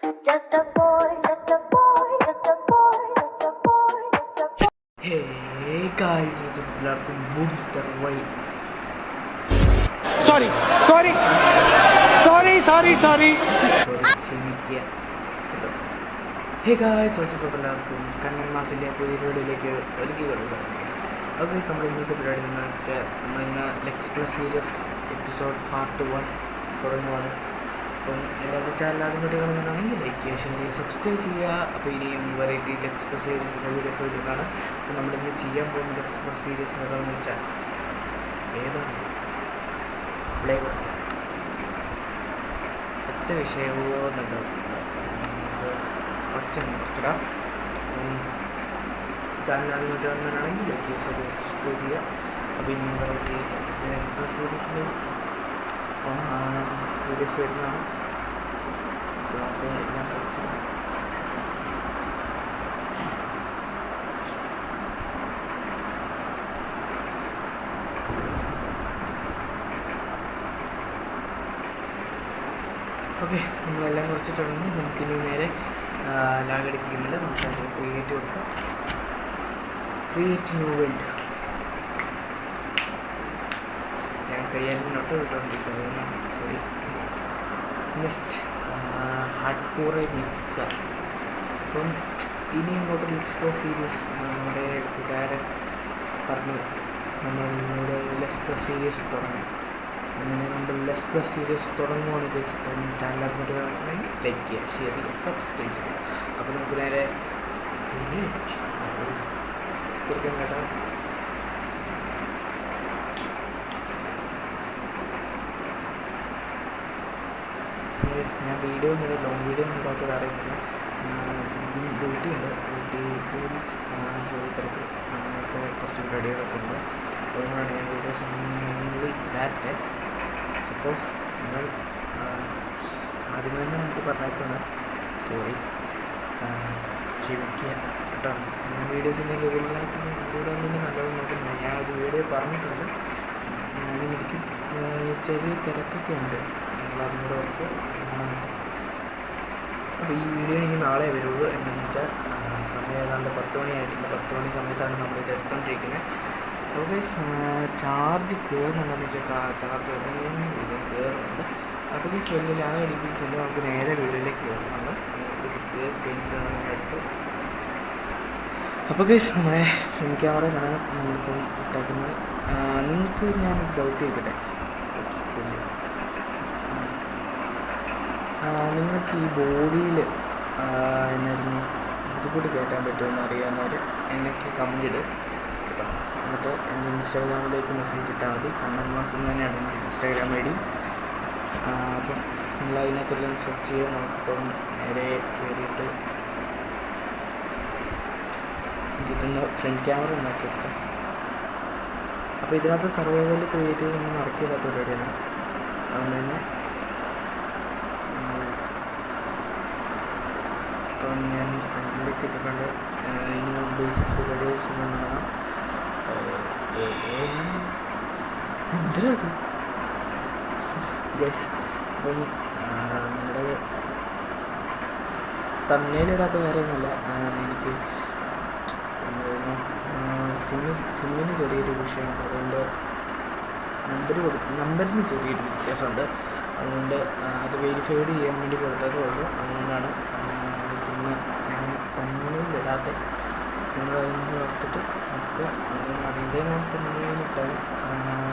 Just a boy, just a boy, just a boy, just a boy, just a boy. Hey guys, what's up? എല്ലാവർക്കും ബൂംസ്റ്റർ Y sorry ക്ഷമിക്കുക കേട്ടോ. Hey guys, വാട്സ് up? എല്ലാവർക്കും കണ്ണൻ മാസിൻ്റെ പുതിയ വീഡിയോയിലേക്ക് ഒരുക്കി കൊടുക്കുക. ഓക്കെ, നമ്മൾ ഇന്നത്തെ പരിപാടി എന്ന് വെച്ചാൽ നമ്മളിന്ന് lex plus series episode part 1 തുടങ്ങുവാണ്. അപ്പം എല്ലാവരും ചാനൽ ആദ്യമായിട്ട് കാണുന്നതാണെങ്കിൽ ലൈക്ക് ചെയ്യുക, ഷെയർ ചെയ്യുക, സബ്സ്ക്രൈബ് ചെയ്യുക. അപ്പോൾ ഇനിയും വെറൈറ്റി ലെക്സ് പ്ലസ് സീരീസിൻ്റെ വീഡിയോസ് വരുന്നതാണ്. അപ്പോൾ നമ്മളിന്ന് ചെയ്യാൻ പോകുന്ന ലെക്സ് പ്ലസ് സീരീസ് ഏതാണെന്ന് വെച്ചാൽ ഏതാണ് പ്ലേ കൊടുക്കുക പച്ച വിഷയവുന്നുണ്ട്. കുറച്ചിടാം. ചാനൽ ആദ്യമായിട്ട് കാണുന്നതാണെങ്കിൽ ലൈക്ക് ചെയ്യുക, ഷെയർ ചെയ്യുക, സബ്സ്ക്രൈബ് ചെയ്യുക. അപ്പോൾ ഇനിയും വെറൈറ്റി ലെക്സ് പ്ലസ് സീരീസിൽ വീഡിയോസ് വരുന്നതാണ്. അപ്പോൾ നമുക്ക് എല്ലാം കുറച്ചിടാം. ഓക്കെ, നമ്മളെല്ലാം കുറച്ചിട്ടുണ്ട്. നമുക്കിനി നേരെ ലാഗ് അടിപ്പിക്കുന്നില്ല, നമുക്ക് അത് ക്രിയേറ്റ് കൊടുക്കാം. Create new world. ഞാൻ കയ്യാലിനോട്ട് വിട്ടുകൊണ്ടിരിക്കുന്നത്, സോറി. നെക്സ്റ്റ് ഹാർഡ് കോറെ നിൽക്കുക. അപ്പം ഇനി അങ്ങോട്ട് ലെക്സ് പ്ലസ് സീരീസ് നമ്മുടെ കൂട്ടുകാരൻ പറഞ്ഞു നമ്മളിവിടെ ലെക്സ് പ്ലസ് സീരീസ് തുടങ്ങി. അങ്ങനെ നമ്മൾ ലെക്സ് പ്ലസ് സീരീസ് തുടങ്ങുവാണ്. ഇപ്പം ചാനൽ അങ്ങോട്ട് കാണുകയാണെങ്കിൽ ലൈക്ക് ചെയ്യുക, ഷെയർ ചെയ്യുക, സബ്സ്ക്രൈബ് ചെയ്യുക. അപ്പോൾ നമുക്ക് നേരെ ക്രിയേറ്റ് കൊടുക്കാൻ കേട്ടോ. ഞാൻ വീഡിയോ ഒന്നും ലോങ് വീഡിയോ ഒന്നും ഇടാത്ത അറിയുന്നില്ല. എനിക്കും ഡ്യൂട്ടി ഉണ്ട്, ജോലി തിരക്ക് അങ്ങനത്തെ കുറച്ച് പരിപാടികളൊക്കെ ഉണ്ട്. അതുകൊണ്ടാണ് ഞാൻ വീഡിയോസ് മെയിൻലി ഇടാത്ത. സപ്പോസ് നിങ്ങൾ ആദ്യം തന്നെ നമുക്ക് പറഞ്ഞേക്കാണ്, സോറി, ക്ഷമിക്കുക കേട്ടോ. ഞാൻ വീഡിയോസിൻ്റെ റെഗുലറായിട്ട് വീഡിയോ തന്നെ നല്ലത് നോക്കുന്നില്ല. ഞാൻ ഒരു വീഡിയോ പറഞ്ഞിട്ടുണ്ട്. ഞാനും എനിക്കും ചെറിയ തിരക്കൊക്കെ ഉണ്ട്, നിങ്ങളതും കൂടെ ഓർക്ക്. അപ്പോൾ ഈ വീഡിയോ ഇനി നാളെ വരുള്ളൂ. എന്താണെന്ന് വെച്ചാൽ സമയം ഏതാണ്ട് 10 മണിയായിട്ടുണ്ട്. 10 മണി സമയത്താണ് നമ്മളിത് എടുത്തുകൊണ്ടിരിക്കുന്നത്. ഓക്കെ, ചാർജ് കയറുന്നുണ്ടെന്ന് വെച്ചാൽ ചാർജ് വീഡിയോ കയറുന്നുണ്ട്. അപ്പോൾ ഈ വലിയ ലാഗ് അടിപ്പിക്കുമ്പോൾ നമുക്ക് നേരെ വീഡിയോയിലേക്ക് പോകുന്നുണ്ട്. ഇത് കയറി കഴിഞ്ഞിട്ടാണ് എടുത്തു. അപ്പോൾ ഗൈസ്, നമ്മുടെ ഫ്രണ്ട് ക്യാമറയിലാണ് നമ്മളിപ്പം ഇട്ടേക്കുന്നത്. നിങ്ങൾക്ക് ഞാൻ ഡൗട്ട് ചെയ്യട്ടെ, നിങ്ങൾക്ക് ഈ ബോഡിയിൽ എന്നായിരുന്നു ഇതുകൂടി കയറ്റാൻ പറ്റുമെന്ന് അറിയാവുന്നവർ എന്നൊക്കെ കമൻറ്റ് ഇടും കേട്ടോ. എന്നിട്ട് എൻ്റെ ഇൻസ്റ്റാഗ്രാമിലേക്ക് മെസ്സേജ് ഇട്ടാൽ മതി. കണ്ണൻ മാസം തന്നെയാണ് എൻ്റെ ഇൻസ്റ്റാഗ്രാം ഐ ഡി. അപ്പം നമ്മൾ അതിനകത്തെല്ലാം സെർച്ച് ചെയ്യുക. നമുക്കിപ്പം നേരെ കയറിയിട്ട് ഇതിന്ന് ഫ്രണ്ട് ക്യാമറ ഉണ്ടാക്കി എടുക്കാം. അപ്പോൾ ഇതിനകത്ത് സർവൈവൽ ക്രിയേറ്റ് ചെയ്തൊന്നും നടക്കില്ലാത്ത പരിപാടിയാണ്. അതുകൊണ്ട് തന്നെ ഇപ്പം ഞാൻ ഫ്രണ്ടിലേക്ക് ഇട്ടിട്ടുണ്ട്. ഇനി ബേസിക് പരിപാടീസ് കാണാം. എന്തിനാ അത് ഗൈസ്? അപ്പം നമ്മുടെ തമ്മനയിലിടാത്ത വേറെ ഒന്നുമല്ല, എനിക്ക് സിമ്മിന് ചെറിയൊരു വിഷയമുണ്ട്. അതുകൊണ്ട് നമ്പറിന് ചെറിയൊരു വ്യത്യാസമുണ്ട്. അതുകൊണ്ട് അത് വെരിഫൈഡ് ചെയ്യാൻ വേണ്ടി കൊടുത്തതേ ഉള്ളൂ. അതുകൊണ്ടാണ് സിമ്മ് ഞാൻ തമ്മിലിടാത്ത. നിങ്ങളതിന് ഓർത്തിട്ട് നോക്കുക. അതിൻ്റെ ഞാൻ തമ്മിലിട്ടാണ്.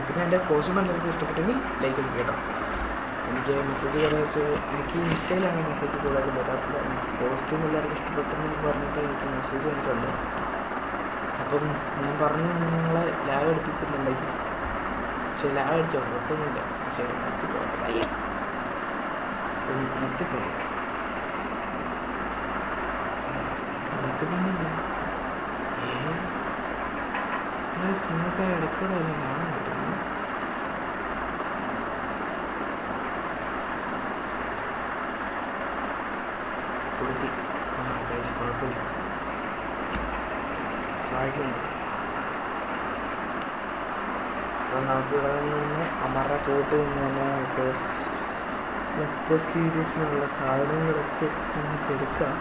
പിന്നെ എൻ്റെ കോസ്റ്റ്യൂം എല്ലാവർക്കും ഇഷ്ടപ്പെട്ടെങ്കിൽ ലൈക്ക് അടിക്കുക കേട്ടോ. എനിക്ക് മെസ്സേജ് കുറച്ച് എനിക്ക് ഇൻസ്റ്റയിലാണ് മെസ്സേജ് കൂടുതലും വരാറില്ല. എനിക്ക് കോസ്റ്റ്യൂം എല്ലാവർക്കും ഇഷ്ടപ്പെട്ടെന്ന് പറഞ്ഞിട്ട് എനിക്ക് മെസ്സേജ് വന്നിട്ടുണ്ട്. അപ്പം ഞാൻ പറഞ്ഞു നിങ്ങളെ ലാഗ് അടിപ്പിക്കുന്നുണ്ടെങ്കിൽ, പക്ഷേ ലാഗ് അടിച്ചോ കുഴപ്പമൊന്നുമില്ല. പക്ഷേ നിർത്തിപ്പോയി എനിക്ക് പിന്നെ നിങ്ങൾക്ക് ഇടയ്ക്കൂടെ വല്ല കാണാൻ പറ്റുന്നു. കൊടുത്തി ഗൈസ്, കുഴപ്പമില്ല, സഹായിക്കുന്നുണ്ട്. അപ്പോൾ നമുക്ക് ഇവിടെ നിന്ന് അമറ ചോട്ട് നിന്ന് തന്നെ നമുക്ക് എക്സ്പ്രസ് സീരീസിനുള്ള സാധനങ്ങളൊക്കെ നമുക്ക് എടുക്കാം.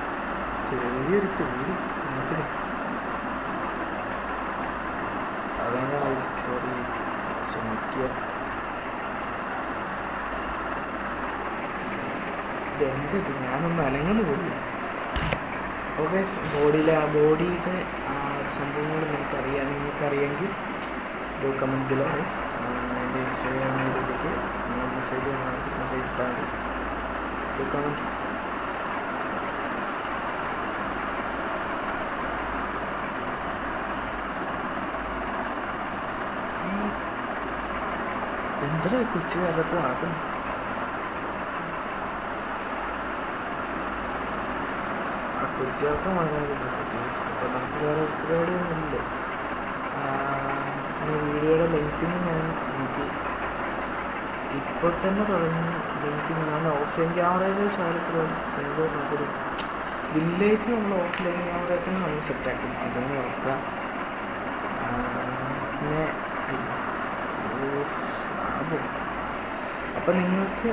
ചെറിയൊരു പേടി മനസ്സിലായി. അതാണ് സോറി, ക്ഷമിക്കുക. ഇതെന്തത്, ഞാനൊന്ന് അനങ്ങുന്നു പോലും. ഓക്കെ, ബോഡിയുടെ സംഭവങ്ങൾ നിങ്ങൾക്കറിയാമെങ്കിൽ കമൻറ്റ് ബിലോ ഗൈസ്. എൻ്റെ ഇൻസ്റ്റാഗ്രാം ഐഡിയിലേക്ക് മെസ്സേജ് ഇട്ടാൽ മതി. കമൻറ്റ്. എന്തിനാ കൊച്ചു കാലത്ത് നടക്കുന്നു? കൊച്ചിയാക്കം വാങ്ങാനില്ല. അപ്പോൾ നമുക്ക് വേറെ പരിപാടിയൊന്നുമില്ല. പിന്നെ വീഡിയോയുടെ ലെങ്ത്തിന് ഞാൻ നോക്കി ഇപ്പോൾ തന്നെ തുടങ്ങി. ലെങ്ത്തിന് ഞാൻ ഓഫ്ലൈൻ ക്യാമറയിൽ പരിപാടി ചെയ്ത് നമുക്കൊരു വില്ലേജ് നമ്മൾ ഓഫ്ലൈൻ ക്യാമറയിൽ തന്നെ നമ്മൾ സെറ്റാക്കും. അതൊന്ന് നോക്കാം. പിന്നെ അപ്പം നിങ്ങൾക്ക്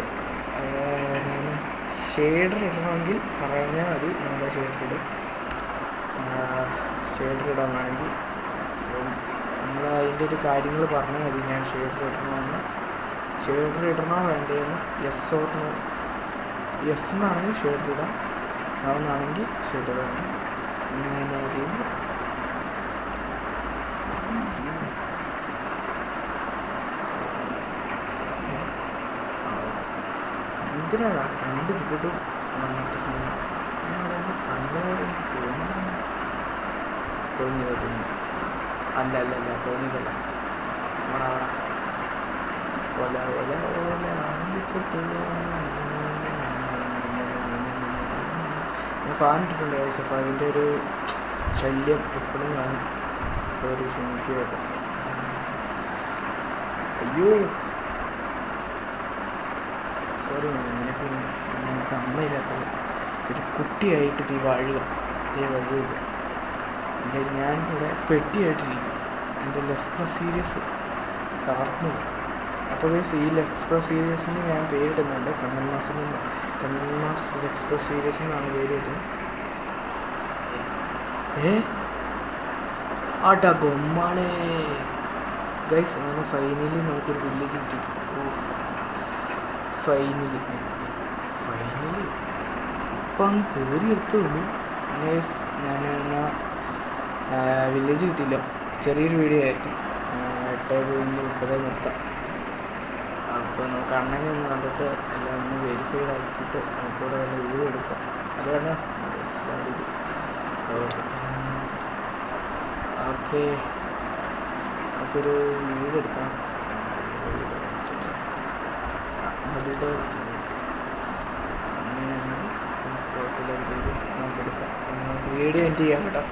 ഷെയ്ഡർ ഇടണമെങ്കിൽ പറഞ്ഞാൽ മതി, നമ്മൾ ഷെയ്ഡർ ഇടും. ഷെയ്ഡർ ഇടാനാണെങ്കിൽ നമ്മൾ അതിൻ്റെ ഒരു കാര്യങ്ങൾ പറഞ്ഞാൽ മതി. ഞാൻ ഷെയ്ഡർ ഇടണോ വേണ്ടതെന്ന് യെസ് ഓർ നോ. യെസ് എന്നാണെങ്കിൽ ഷെയ്ഡർ ഇടാം, നോ എന്നാണെങ്കിൽ ഷെയ്ഡർ വേണം. ഇങ്ങനെ മതി. എന്തിനാണ് രണ്ട് ടിക്കറ്റും മറ്റു സമയം കണ്ടോടും തോന്നിയതല്ല. തോന്നിയതല്ല. ഞാൻ ഫാൻ ഇട്ടിട്ടുണ്ട് ഗൈസ്. അപ്പോൾ അതിൻ്റെ ഒരു ശല്യം എപ്പോഴും കാണും. സോറി, ക്ഷമിക്കുക. അയ്യോ സോറി, ഞങ്ങൾക്ക് അമ്മയില്ലാത്തത് ഒരു കുട്ടിയായിട്ട് തീ വഴിയുക. ഇല്ല, ഞാൻ ഇവിടെ പെട്ടിയായിട്ടിരിക്കും. എൻ്റെ എക്സ്പ്രസ് സീരീസ് തകർന്നു. അപ്പോൾ ഈ എക്സ്പ്രസ് സീരീസിന് ഞാൻ പേരിടുന്നുണ്ട്. കണ്ണൻ മാസ്റ്റർ എക്സ്പ്രസ് സീരീസ് എന്നാണ് പേര് വരുന്നത്. ആട്ടാ ഗൊമ്മാണേ ഗൈസ്. അങ്ങനെ ഫൈനലി നമുക്കൊരു വില്ലേജ് കിട്ടി. ഫൈനലി ഇപ്പം കയറി എടുത്തുള്ളൂ. ഞാൻ എന്നാൽ വില്ലേജ് കിട്ടിയില്ല. ചെറിയൊരു വീഡിയോ ആയിരുന്നു. 8.30 നിർത്താം. അപ്പോൾ നമുക്ക് അണ്ണനെ ഒന്ന് കണ്ടിട്ട് എല്ലാം ഒന്ന് വെരിഫൈഡ് ആക്കിയിട്ട് നമുക്കിവിടെ വല്ല വ്യൂ എടുക്കാം. അതാണ് ഓക്കെ, നമുക്കൊരു വ്യൂ എടുക്കാം. അതിൻ്റെ അങ്ങനെയാണെങ്കിൽ നമുക്ക് എടുക്കാം. നമുക്ക് വീഡിയോ എൻഡ് ചെയ്യാം കേട്ടോ.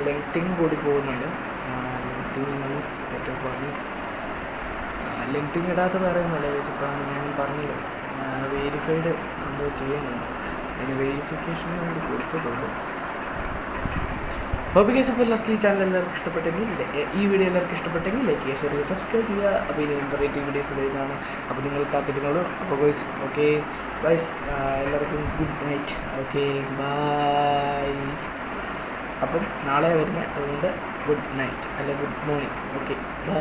ലെങ്തിങ് കൂടി പോകുന്നുണ്ട്. ലെങ്തിങ്ങാണ് ഏറ്റവും പണി. ലെങ്തിങ് ഇടാത്ത പറയുന്നില്ല ഗൈസ്. ഇപ്പം ഞാൻ പറഞ്ഞല്ലോ, വെരിഫൈഡ് സംഭവം ചെയ്യുന്നുണ്ട്. അതിന് വെരിഫിക്കേഷന് വേണ്ടി കൊടുത്തതുള്ളൂ. Hobby case. അപ്പോൾ എല്ലാവർക്കും ഈ ചാനൽ എല്ലാവർക്കും ഇഷ്ടപ്പെട്ടെങ്കിൽ, ഈ വീഡിയോ എല്ലാവർക്കും ഇഷ്ടപ്പെട്ടെങ്കിൽ ലൈക്ക് ചെയ്യുക, ഷെയർ ചെയ്യുക, സബ്സ്ക്രൈബ് ചെയ്യുക. അപ്പോൾ ഇനി വെറൈറ്റി വീഡിയോസ് വരുന്നതാണ്. അപ്പോൾ നിങ്ങൾ കാത്തിരുന്നോളൂ. അപ്പോൾ ഗൈസ് ഓക്കെ ബൈസ്, എല്ലാവർക്കും ഗുഡ് നൈറ്റ്. Okay bye. അപ്പം നാളെ വരുന്ന അതുകൊണ്ട് ഗുഡ് നൈറ്റ് അല്ല ഗുഡ് മോർണിംഗ്. Okay bye.